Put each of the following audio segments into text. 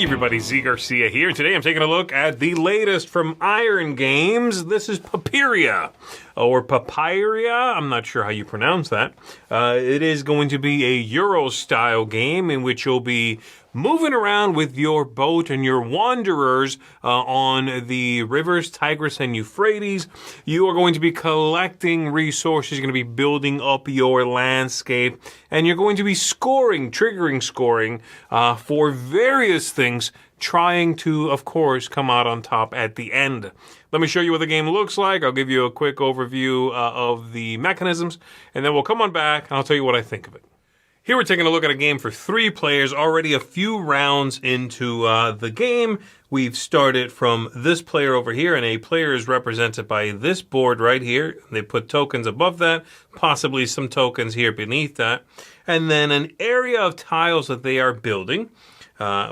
everybody, Z Garcia here. Today I'm taking a look at the latest from Iron Games. This is Papyria, or Papyria, I'm not sure how you pronounce that. It is going to be a Euro-style game in which you'll be moving around with your boat and your wanderers on the rivers Tigris and Euphrates. You are going to be collecting resources, you're going to be building up your landscape, and you're going to be triggering scoring for various things, trying to, of course, come out on top at the end. Let me show you what the game looks like. I'll give you a quick overview of the mechanisms, and then we'll come on back and I'll tell you what I think of it. Here we're taking a look at a game for 3 players, already a few rounds into the game. We've started from this player over here, and a player is represented by this board right here. They put tokens above that, possibly some tokens here beneath that, and then an area of tiles that they are building.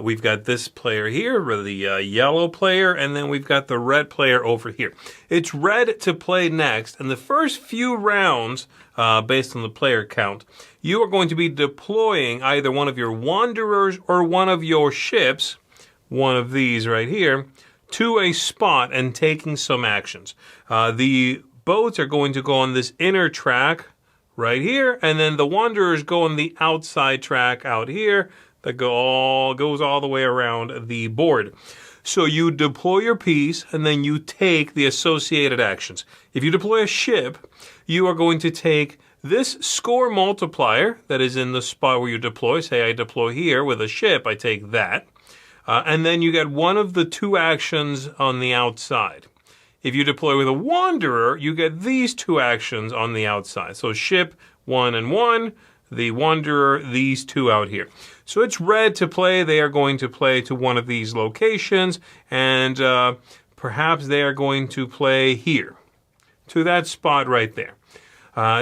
We've got this player here, the yellow player, and then we've got the red player over here. It's red to play next, and the first few rounds, based on the player count, you are going to be deploying either one of your wanderers or one of your ships, one of these right here, to a spot and taking some actions. The boats are going to go on this inner track right here, and then the wanderers go on the outside track out here that goes all the way around the board. So you deploy your piece, and then you take the associated actions. If you deploy a ship, you are going to take this score multiplier that is in the spot where you deploy. Say I deploy here with a ship, I take that. And then you get one of the 2 actions on the outside. If you deploy with a wanderer, you get these 2 actions on the outside. So ship 1 and 1, the wanderer, these 2 out here. So it's red to play. They are going to play to one of these locations, and perhaps they are going to play here, to that spot right there.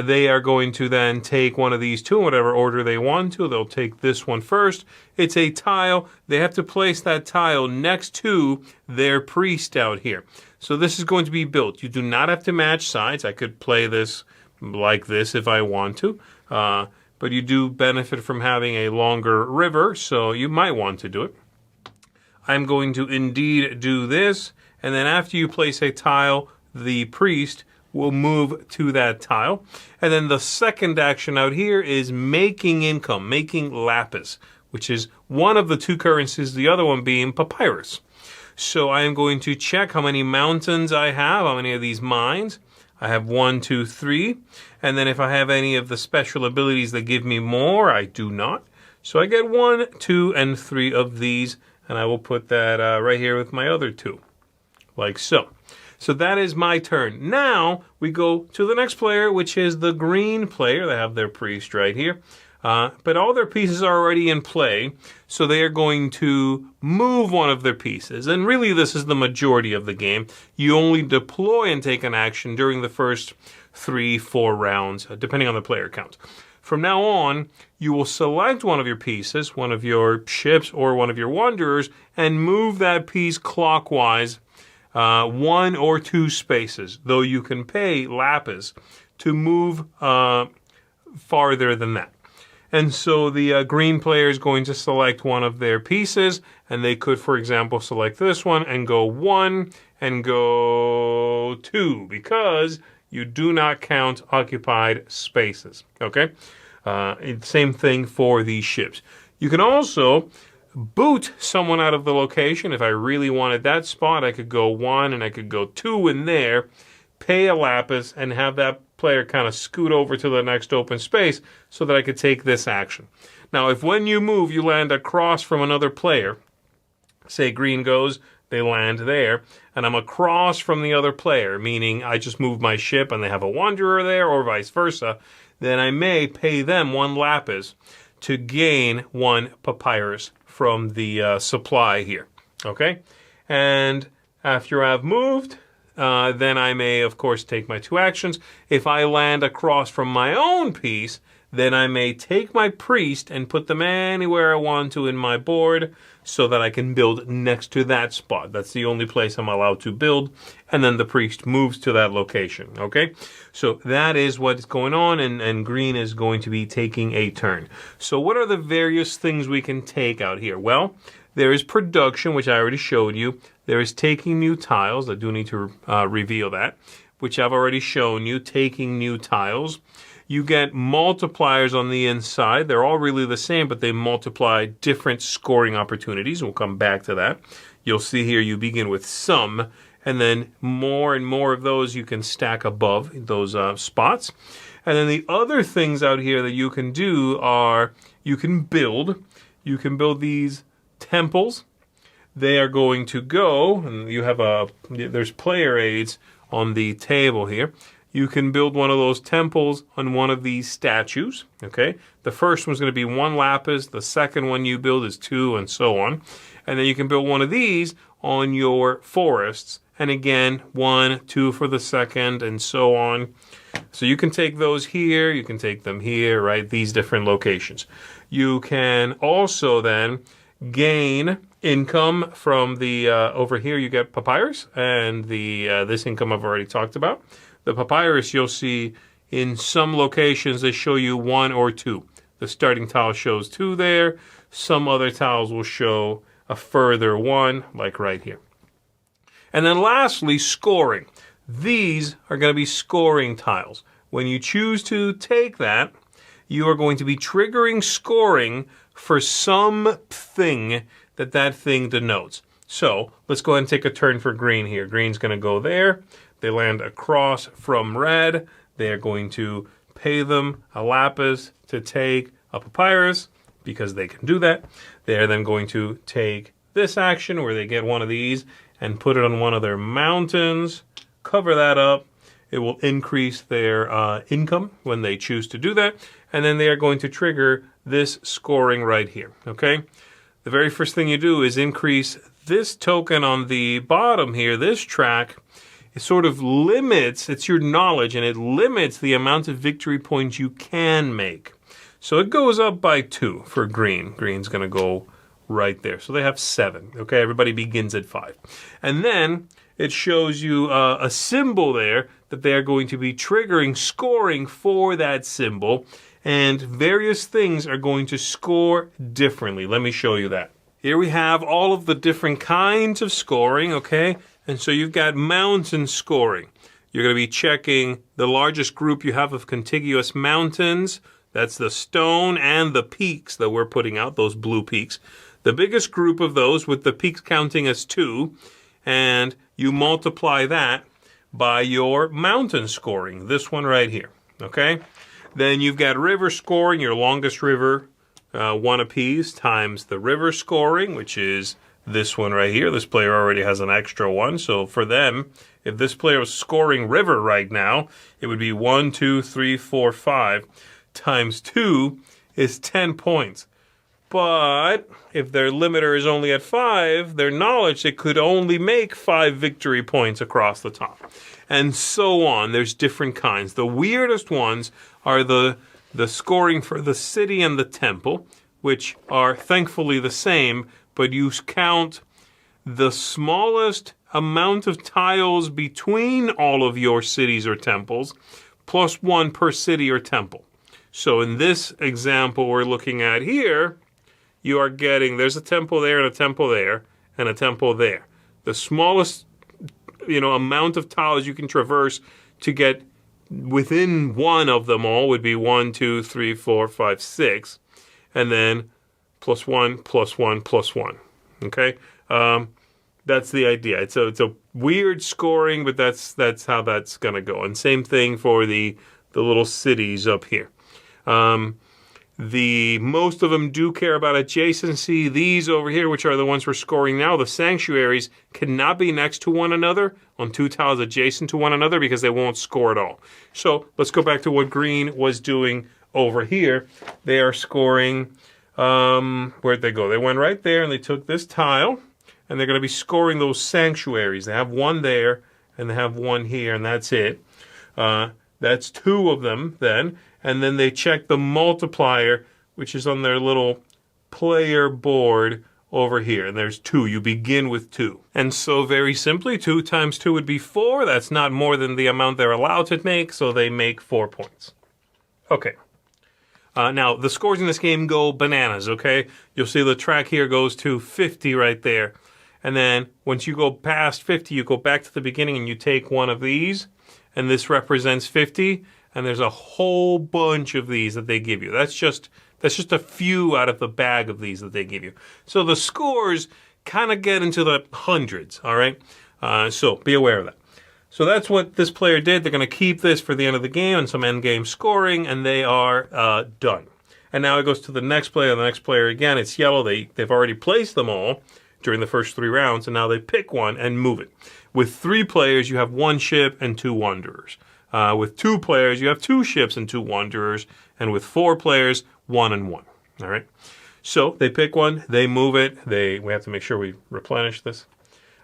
They are going to then take one of these 2 in whatever order they want to. They'll take this one first. It's a tile. They have to place that tile next to their priest out here. So this is going to be built. You do not have to match sides. I could play this like this if I want to. But you do benefit from having a longer river, so you might want to do it. I'm going to indeed do this, and then after you place a tile, the priest will move to that tile. And then the second action out here is making income, making lapis, which is one of the 2 currencies, the other one being papyrus. So I am going to check how many mountains I have, how many of these mines. I have 1, 2, 3. And then if I have any of the special abilities that give me more, I do not. So I get 1, 2, and 3 of these, and I will put that right here with my other 2, like so. So that is my turn. Now we go to the next player, which is the green player. They have their priest right here. But all their pieces are already in play, so they are going to move one of their pieces. And really, this is the majority of the game. You only deploy and take an action during the first 3, 4 rounds, depending on the player count. From now on, you will select one of your pieces, one of your ships or one of your wanderers, and move that piece clockwise 1 or 2 spaces, though you can pay lapis to move farther than that. And so the green player is going to select one of their pieces, and they could, for example, select this one and go 1 and go 2, because you do not count occupied spaces, okay? Same thing for these ships. You can also boot someone out of the location. If I really wanted that spot, I could go 1 and I could go 2 in there, pay a lapis, and have that player kind of scoot over to the next open space so that I could take this action. Now, if when you move, you land across from another player, say green goes, they land there, and I'm across from the other player, meaning I just moved my ship and they have a wanderer there, or vice versa, then I may pay them 1 lapis to gain 1 papyrus from the supply here, okay? And after I've moved, then I may, of course, take my 2 actions. If I land across from my own piece, then I may take my priest and put them anywhere I want to in my board so that I can build next to that spot. That's the only place I'm allowed to build, and then the priest moves to that location, okay? So that is what's going on, and green is going to be taking a turn. So what are the various things we can take out here? Well, There is production, which I already showed you. There is taking new tiles. I do need to reveal that, which I've already shown you, taking new tiles. You get multipliers on the inside. They're all really the same, but they multiply different scoring opportunities. We'll come back to that. You'll see here you begin with some, and then more and more of those you can stack above those spots. And then the other things out here that you can do are you can build these temples. They are going to go, and you have there's player aids on the table here. You can build one of those temples on one of these statues, okay? The first one's going to be 1 lapis. The second one you build is 2, and so on. And then you can build one of these on your forests. And again, 1, 2 for the second, and so on. So you can take those here. You can take them here, right? These different locations. You can also then gain income from the, over here you get papyrus, and this income I've already talked about. The papyrus you'll see in some locations they show you 1 or 2. The starting tile shows 2 there. Some other tiles will show a further 1, like right here. And then lastly, scoring. These are going to be scoring tiles. When you choose to take that, you are going to be triggering scoring for something that thing denotes. So let's go ahead and take a turn for green here. Green's going to go there. They land across from red. They are going to pay them a lapis to take a papyrus because they can do that. They are then going to take this action where they get one of these and put it on one of their mountains, cover that up. It will increase their income when they choose to do that. And then they are going to trigger this scoring right here, okay? The very first thing you do is increase this token on the bottom here, this track. It sort of limits, it's your knowledge, and it limits the amount of victory points you can make. So it goes up by 2 for green. Green's going to go right there. So they have 7. Okay, everybody begins at 5. And then it shows you a symbol there that they are going to be triggering scoring for that symbol. And various things are going to score differently. Let me show you that. Here we have all of the different kinds of scoring, okay? And so you've got mountain scoring. You're going to be checking the largest group you have of contiguous mountains. That's the stone and the peaks that we're putting out, those blue peaks. The biggest group of those with the peaks counting as 2. And you multiply that by your mountain scoring, this one right here, okay? Then you've got river scoring, your longest river, 1 apiece, times the river scoring, which is this one right here. This player already has an extra 1. So for them, if this player was scoring river right now, it would be 1, 2, 3, 4, 5 times 2 is 10 points. But if their limiter is only at 5, their knowledge, it could only make 5 victory points across the top. And so on. There's different kinds. The weirdest ones are the scoring for the city and the temple, which are thankfully the same, but you count the smallest amount of tiles between all of your cities or temples, plus 1 per city or temple. So in this example we're looking at here, you are getting, there's a temple there and a temple there and a temple there. The smallest, amount of tiles you can traverse to get within 1 of them all would be 1, 2, 3, 4, 5, 6, and then plus 1, plus 1, plus 1. Okay, that's the idea. It's a weird scoring, but that's how that's gonna go. And same thing for the little cities up here. Most of them do care about adjacency. These over here, which are the ones we're scoring now, the sanctuaries, cannot be next to one another on 2 tiles adjacent to one another because they won't score at all. So let's go back to what green was doing over here. They are scoring, where'd they go? They went right there and they took this tile and they're going to be scoring those sanctuaries. They have 1 there and they have 1 here, and that's it. That's 2 of them then. And then they check the multiplier, which is on their little player board over here. And there's 2. You begin with 2. And so very simply, 2 times 2 would be 4. That's not more than the amount they're allowed to make, so they make 4 points. Okay. Now, the scores in this game go bananas, okay? You'll see the track here goes to 50 right there. And then once you go past 50, you go back to the beginning and you take one of these. And this represents 50. And there's a whole bunch of these that they give you. That's just a few out of the bag of these that they give you. So the scores kind of get into the hundreds, all right? So be aware of that. So that's what this player did. They're going to keep this for the end of the game and some end game scoring, and they are done. And now it goes to the next player. The next player, again, it's yellow. They've already placed them all during the first 3 rounds, and now they pick one and move it. With 3 players, you have 1 ship and 2 wanderers. With 2 players, you have 2 ships and 2 wanderers. And with 4 players, 1 and 1. All right? So they pick one, they move it. We have to make sure we replenish this.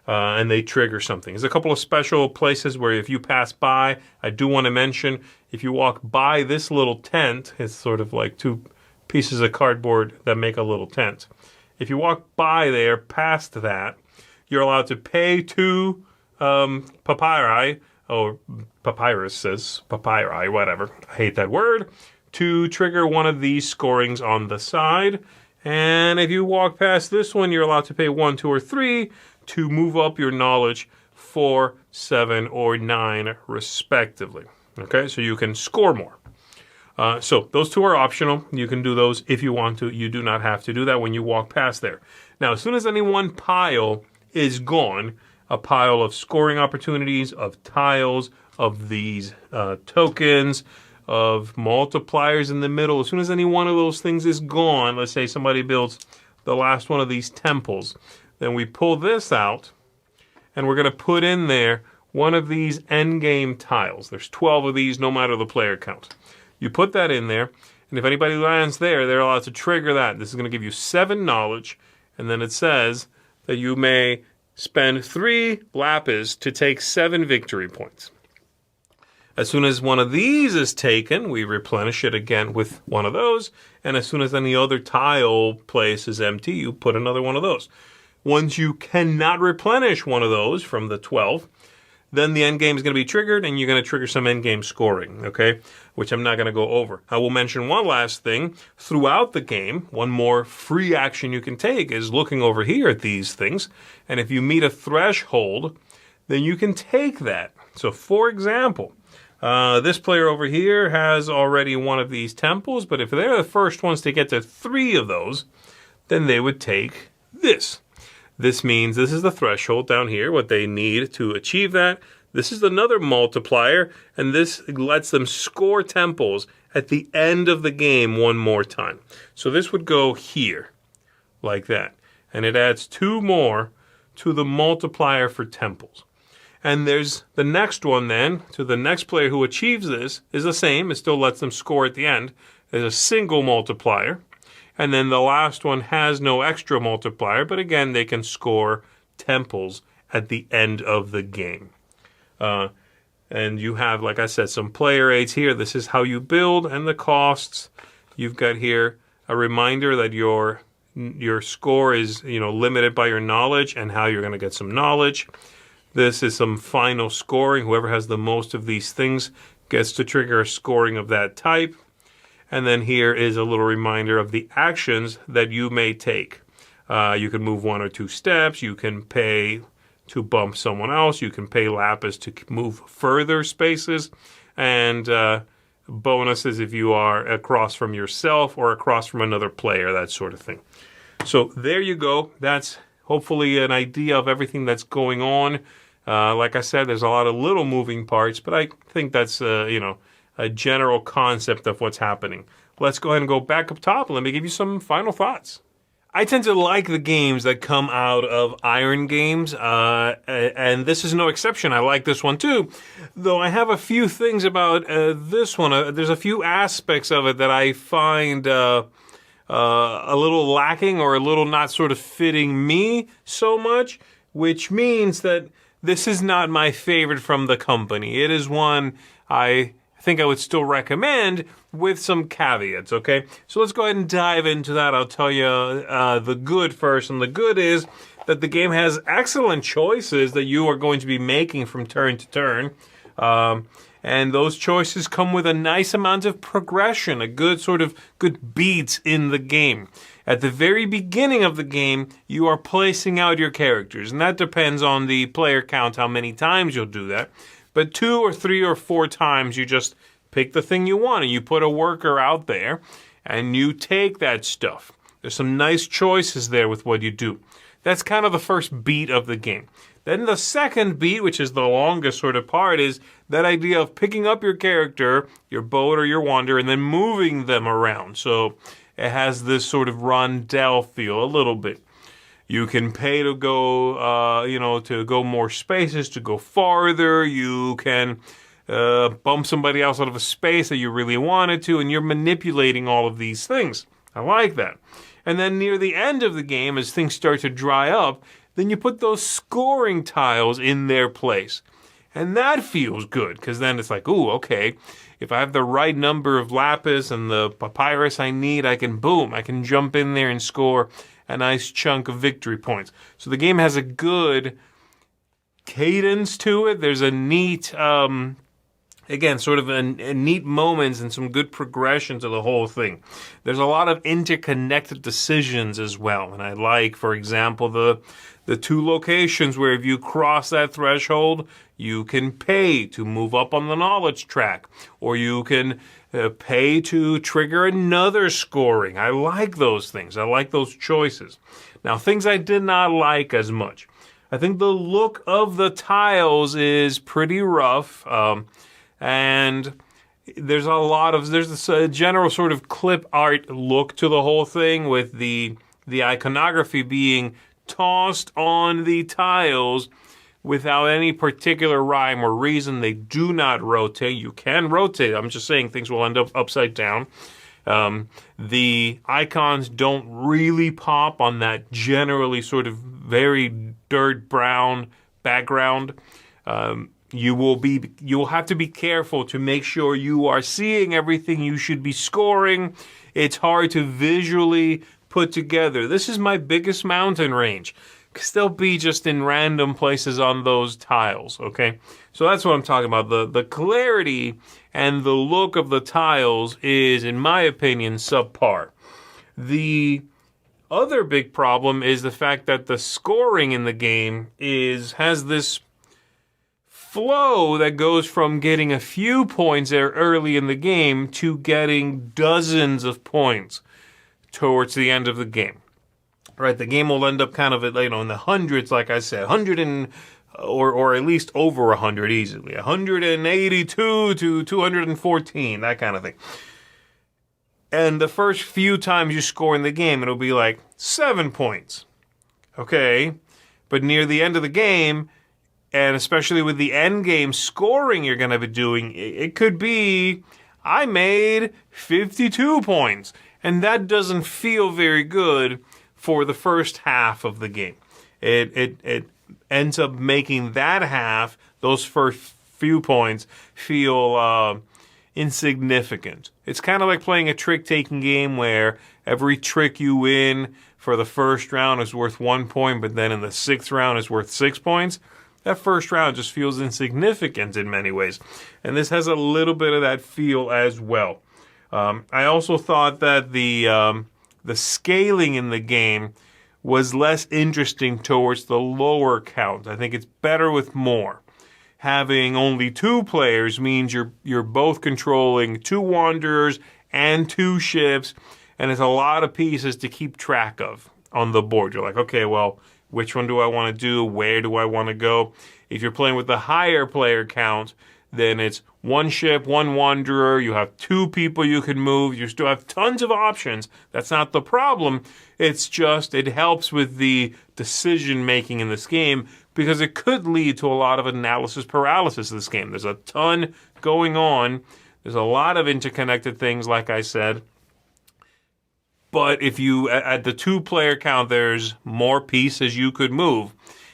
And they trigger something. There's a couple of special places where if you pass by, I do want to mention, if you walk by this little tent, it's sort of like 2 pieces of cardboard that make a little tent. If you walk by there, past that, you're allowed to pay 2 papyri, or papyruses, papyri, whatever. I hate that word. To trigger one of these scorings on the side. And if you walk past this one, you're allowed to pay 1, 2, or 3 to move up your knowledge 4, 7, or 9, respectively. Okay, so you can score more. So those 2 are optional. You can do those if you want to. You do not have to do that when you walk past there. Now, as soon as any one pile is gone, a pile of scoring opportunities, of tiles, of these tokens, of multipliers in the middle, as soon as any one of those things is gone, let's say somebody builds the last one of these temples, then we pull this out, and we're going to put in there one of these endgame tiles. There's 12 of these, no matter the player count. You put that in there, and if anybody lands there, they're allowed to trigger that. This is going to give you 7 knowledge, and then it says that you may spend 3 lapis to take 7 victory points. As soon as one of these is taken, we replenish it again with one of those, and as soon as any other tile place is empty, you put another one of those. Once you cannot replenish one of those from the 12, then the end game is going to be triggered, and you're going to trigger some end game scoring, okay? Which I'm not going to go over. I will mention one last thing. Throughout the game, one more free action you can take is looking over here at these things, and if you meet a threshold, then you can take that. So, for example, this player over here has already one of these temples, but if they're the first ones to get to 3 of those, then they would take this. This means this is the threshold down here, what they need to achieve that. This is another multiplier, and this lets them score temples at the end of the game one more time. So this would go here, like that. And it adds 2 more to the multiplier for temples. And there's the next one then, to the next player who achieves this, is the same. It still lets them score at the end. There's a single multiplier. And then the last one has no extra multiplier, but again, they can score temples at the end of the game. And you have, like I said, some player aids here. This is how you build and the costs. You've got here a reminder that your score is, limited by your knowledge and how you're going to get some knowledge. This is some final scoring. Whoever has the most of these things gets to trigger a scoring of that type. And then here is a little reminder of the actions that you may take. You can move 1 or 2 steps. You can pay to bump someone else. You can pay lapis to move further spaces. And bonuses if you are across from yourself or across from another player, that sort of thing. So there you go. That's hopefully an idea of everything that's going on. Like I said, there's a lot of little moving parts, but I think that's, a general concept of what's happening. Let's go ahead and go back up top and let me give you some final thoughts. I tend to like the games that come out of Iron Games, and this is no exception. I like this one too, though I have a few things about this one. There's a few aspects of it that I find a little lacking or a little not sort of fitting me so much, which means that this is not my favorite from the company. It is one I think I would still recommend with some caveats, okay? So let's go ahead and dive into that. I'll tell you the good first, and the good is that the game has excellent choices that you are going to be making from turn to turn. And those choices come with a nice amount of progression, a good beats in the game. At the very beginning of the game, you are placing out your characters, and that depends on the player count, how many times you'll do that. But 2 or 3 or 4 times, you just pick the thing you want, and you put a worker out there, and you take that stuff. There's some nice choices there with what you do. That's kind of the first beat of the game. Then the second beat, which is the longest sort of part, is that idea of picking up your character, your boat or your wanderer, and then moving them around. So it has this sort of rondel feel a little bit. You can pay to go, to go more spaces, to go farther. You can bump somebody else out of a space that you really wanted to, and you're manipulating all of these things. I like that. And then near the end of the game, as things start to dry up, then you put those scoring tiles in their place. And that feels good, because then it's like, ooh, okay, if I have the right number of lapis and the papyrus I need, I can jump in there and score a nice chunk of victory points. So the game has a good cadence to it. There's a neat, sort of a neat moments and some good progression to the whole thing. There's a lot of interconnected decisions as well. And I like, for example, the 2 locations where if you cross that threshold, you can pay to move up on the knowledge track, or you can pay to trigger another scoring. I like those things. I like those choices. Now, things I did not like as much. I think the look of the tiles is pretty rough, and there's this general sort of clip art look to the whole thing, with the iconography being tossed on the tiles without any particular rhyme or reason. They do not rotate. You can rotate. I'm just saying things will end up upside down. The icons don't really pop on that generally sort of very dirt brown background. You'll have to be careful to make sure you are seeing everything you should be scoring. It's hard to visually put together. This is my biggest mountain range, because they'll be just in random places on those tiles, okay? So that's what I'm talking about. The clarity and the look of the tiles is, in my opinion, subpar. The other big problem is the fact that the scoring in the game has this flow that goes from getting a few points there early in the game to getting dozens of points towards the end of the game. Right, the game will end up kind of in the hundreds, like I said, 100 or at least over 100 easily, 182 to 214, that kind of thing. And the first few times you score in the game, it'll be like 7 points. Okay, but near the end of the game, and especially with the end game scoring you're going to be doing, it could be, I made 52 points. And that doesn't feel very good for the first half of the game. It ends up making that half, those first few points, feel insignificant. It's kind of like playing a trick-taking game where every trick you win for the first round is worth 1 point, but then in the 6th round is worth 6 points. That first round just feels insignificant in many ways. And this has a little bit of that feel as well. I also thought that the scaling in the game was less interesting towards the lower count. I think it's better with more. Having only 2 players means you're both controlling 2 wanderers and 2 ships, and it's a lot of pieces to keep track of on the board. You're like, okay, well, which one do I want to do? Where do I want to go? If you're playing with the higher player count, then it's 1 ship, 1 wanderer, you have 2 people you can move, you still have tons of options. That's not the problem. It's just, it helps with the decision making in this game, because it could lead to a lot of analysis paralysis in this game. There's a ton going on. There's a lot of interconnected things, like I said. But if you, at the 2 player count, there's more pieces you could move.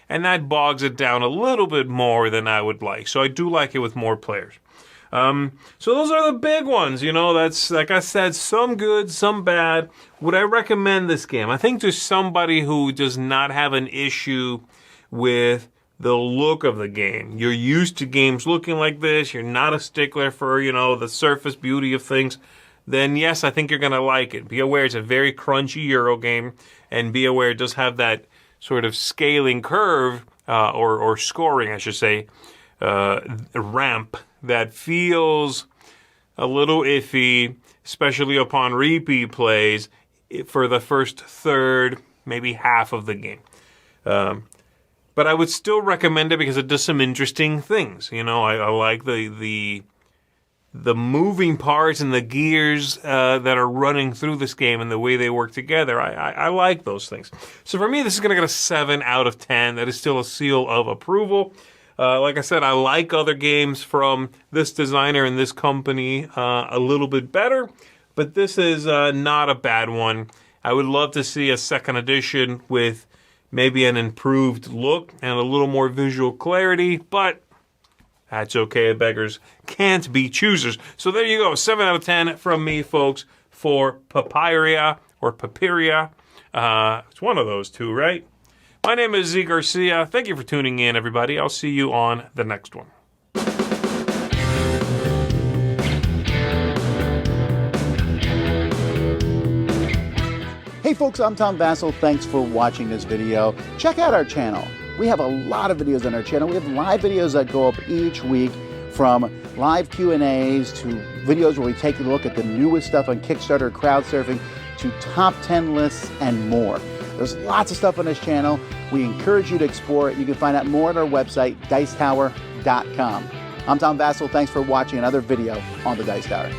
And that bogs it down a little bit more than I would like. So I do like it with more players. So those are the big ones. That's, like I said, some good, some bad. Would I recommend this game? I think to somebody who does not have an issue with the look of the game. You're used to games looking like this. You're not a stickler for, the surface beauty of things. Then yes, I think you're going to like it. Be aware it's a very crunchy Euro game, and be aware it does have that sort of scaling curve, or scoring, I should say, ramp that feels a little iffy, especially upon repeat plays for the first third, maybe half of the game. But I would still recommend it because it does some interesting things. I like the moving parts and the gears that are running through this game and the way they work together. I like those things. So for me, this is going to get a 7 out of 10. That is still a seal of approval. Like I said, I like other games from this designer and this company a little bit better, but this is not a bad one. I would love to see a second edition with maybe an improved look and a little more visual clarity, but that's okay. Beggars can't be choosers. So there you go. 7 out of 10 from me, folks, for Papyria or Papyria. It's one of those two, right? My name is Z Garcia. Thank you for tuning in, everybody. I'll see you on the next one. Hey folks, I'm Tom Vassell. Thanks for watching this video. Check out our channel. We have a lot of videos on our channel. We have live videos that go up each week, from live Q&As to videos where we take a look at the newest stuff on Kickstarter, crowdsurfing, to top 10 lists and more. There's lots of stuff on this channel. We encourage you to explore it. You can find out more at our website, dicetower.com. I'm Tom Vassell. Thanks for watching another video on the Dice Tower.